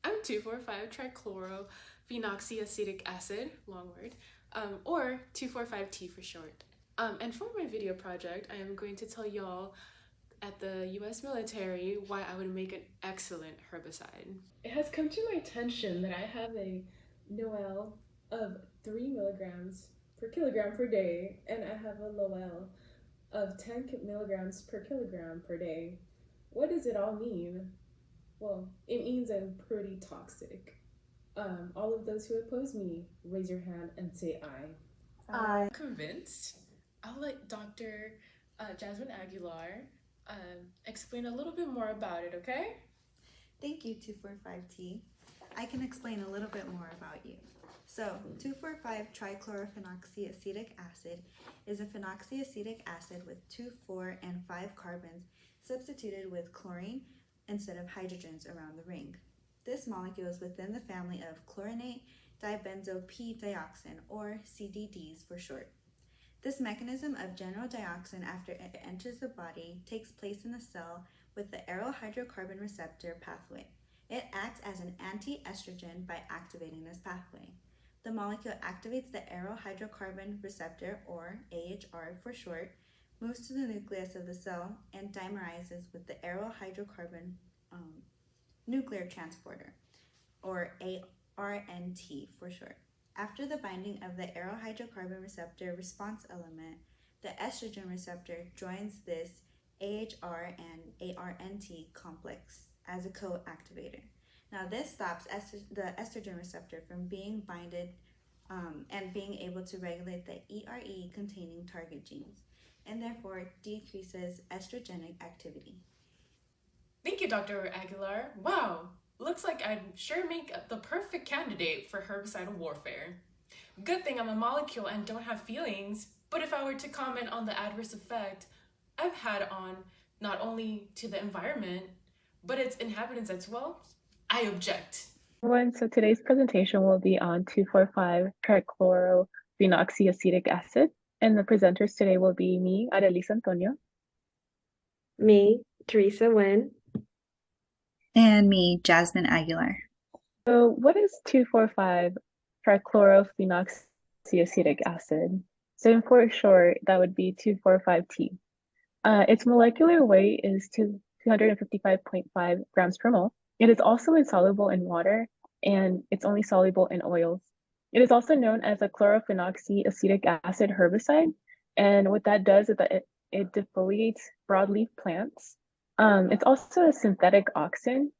I'm 2,4,5-trichlorophenoxyacetic acid, long word, or 2,4,5-T for short. And for my video project, I am going to tell y'all at the US military why I would make an excellent herbicide. It has come to my attention that I have a NOEL of 3 milligrams per kilogram per day, and I have a LOEL of 10 milligrams per kilogram per day. What does it all mean? Well, it means I'm pretty toxic. All of those who oppose me, raise your hand and say aye. Aye. Convinced? I'll let Dr. Jasmine Aguilar explain a little bit more about it, okay? Thank you, 2,4,5-T. I can explain a little bit more about you. So, 2,4,5-trichlorophenoxyacetic acid is a phenoxyacetic acid with 2, 4, and 5 carbons substituted with chlorine instead of hydrogens around the ring. This molecule is within the family of chlorinate dibenzo-P-dioxin, or CDDs for short. This mechanism of general dioxin after it enters the body takes place in the cell with the aryl hydrocarbon receptor pathway. It acts as an anti-estrogen by activating this pathway. The molecule activates the aryl hydrocarbon receptor, or AHR for short, moves to the nucleus of the cell, and dimerizes with the aryl hydrocarbon nuclear transporter, or ARNT for short. After the binding of the aryl hydrocarbon receptor response element, the estrogen receptor joins this AHR and ARNT complex as a co-activator. Now this stops the estrogen receptor from being binded and being able to regulate the ERE containing target genes, and therefore decreases estrogenic activity. Thank you, Dr. Aguilar. Wow, looks like I'd sure make the perfect candidate for herbicidal warfare. Good thing I'm a molecule and don't have feelings, but if I were to comment on the adverse effect I've had on not only to the environment, but its inhabitants as well, I object. Everyone, so today's presentation will be on 2,4,5-trichlorophenoxyacetic acid, and the presenters today will be me, Arelis Antonio. Me, Teresa Nguyen. And me, Jasmine Aguilar. So what is 2,4,5-trichlorophenoxyacetic acid? So in for short, that would be 2,4,5-T. Its molecular weight is 255.5 grams per mole. It is also insoluble in water, and it's only soluble in oils. It is also known as a chlorophenoxyacetic acid herbicide, and what that does is that it defoliates broadleaf plants. It's also a synthetic auxin,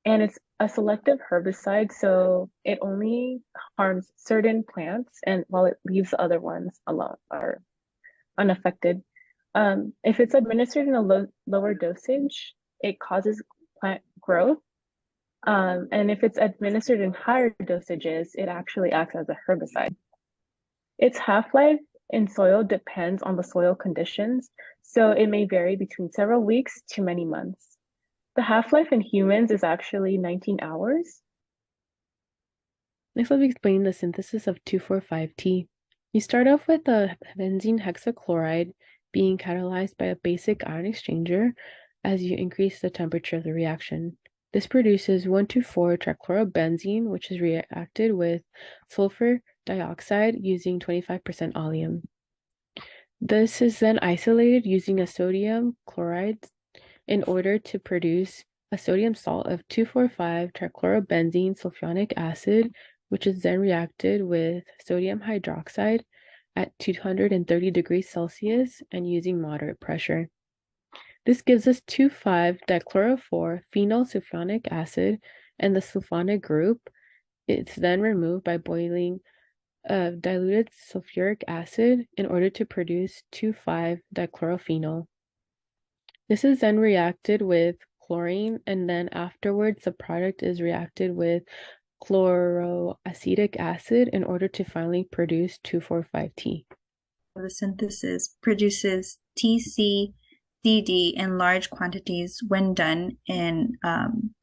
and it's a selective herbicide, so it only harms certain plants, and while it leaves the other ones alone or unaffected. If it's administered in a lower dosage, it causes plant growth. And if it's administered in higher dosages, it actually acts as a herbicide. Its half-life in soil depends on the soil conditions, so it may vary between several weeks to many months. The half-life in humans is actually 19 hours. Next, I'll be explaining the synthesis of 2,4,5-T. You start off with a benzene hexachloride being catalyzed by a basic ion exchanger as you increase the temperature of the reaction. This produces 1,2,4-trichlorobenzene, which is reacted with sulfur dioxide using 25% oleum. This is then isolated using a sodium chloride in order to produce a sodium salt of 2,4,5-trichlorobenzene sulfonic acid, which is then reacted with sodium hydroxide at 230 degrees Celsius and using moderate pressure. This gives us 2,5-dichlorophore-phenyl sulfonic acid and the sulfonic group. It's then removed by boiling diluted sulfuric acid in order to produce 2,5-dichlorophenol. This is then reacted with chlorine, and then afterwards the product is reacted with chloroacetic acid in order to finally produce 2,4,5-T. The synthesis produces TCDD in large quantities when done in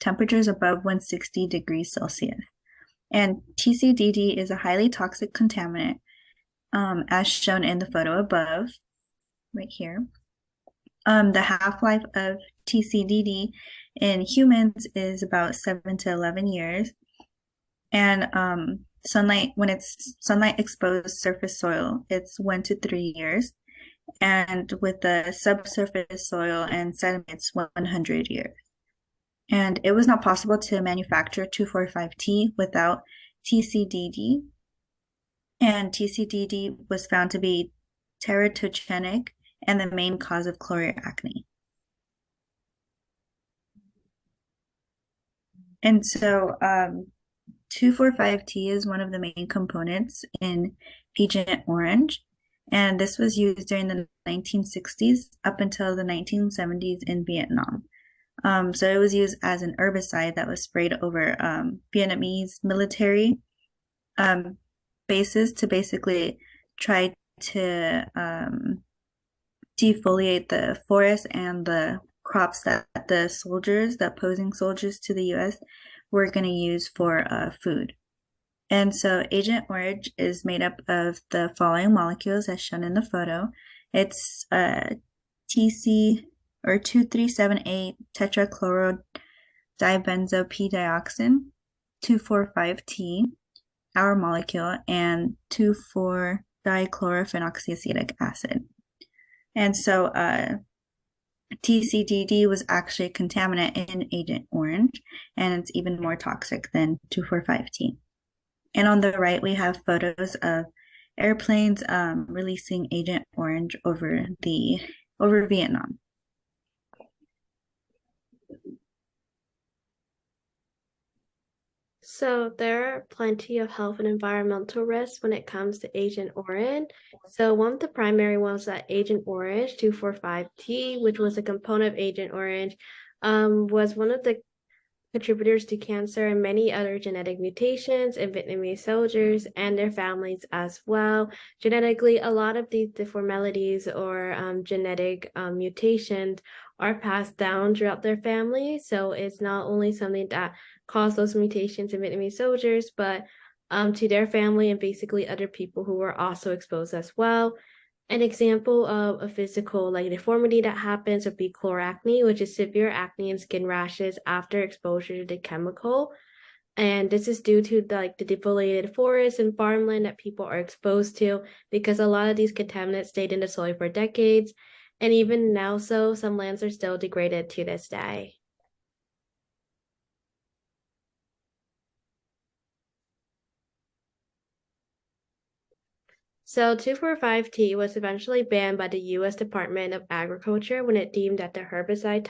temperatures above 160 degrees Celsius. And TCDD is a highly toxic contaminant, as shown in the photo above, right here. The half-life of TCDD in humans is about 7 to 11 years. And sunlight, when it's sunlight exposed surface soil, it's 1 to 3 years. And with the subsurface soil and sediments, 100 years. And it was not possible to manufacture 2,4,5-T without TCDD. And TCDD was found to be teratogenic and the main cause of chloracne. And so 2,4,5-T is one of the main components in Agent Orange. And this was used during the 1960s up until the 1970s in Vietnam. So it was used as an herbicide that was sprayed over Vietnamese military bases to basically try to defoliate the forest and the crops that the soldiers, the opposing soldiers to the U.S., were going to use for food. And so Agent Orange is made up of the following molecules as shown in the photo. It's TC or 2378 tetrachlorodibenzo-P-dioxin, 2,4,5-T, our molecule, and 2,4-dichlorophenoxyacetic acid. And so TCDD was actually a contaminant in Agent Orange, and it's even more toxic than 2,4,5-T. And on the right, we have photos of airplanes releasing Agent Orange over Vietnam. So there are plenty of health and environmental risks when it comes to Agent Orange. So one of the primary ones that Agent Orange 2,4,5-T, which was a component of Agent Orange, was one of the contributors to cancer and many other genetic mutations in Vietnamese soldiers and their families as well. Genetically, a lot of these deformalities or genetic mutations are passed down throughout their family. So it's not only something that caused those mutations in Vietnamese soldiers, but to their family and basically other people who were also exposed as well. An example of a physical deformity that happens would be chloracne, which is severe acne and skin rashes after exposure to the chemical. And this is due to the defoliated forests and farmland that people are exposed to because a lot of these contaminants stayed in the soil for decades. And even now, some lands are still degraded to this day. So 2,4,5-T was eventually banned by the U.S. Department of Agriculture when it deemed that the herbicide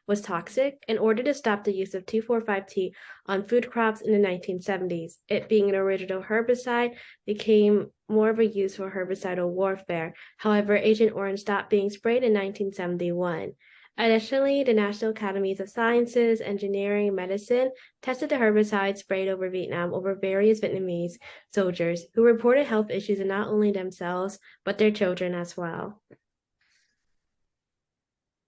was toxic in order to stop the use of 2,4,5-T on food crops in the 1970s. It being an original herbicide became more of a use for herbicidal warfare. However, Agent Orange stopped being sprayed in 1971. Additionally, the National Academies of Sciences, Engineering, and Medicine tested the herbicide sprayed over Vietnam over various Vietnamese soldiers who reported health issues in not only themselves, but their children as well.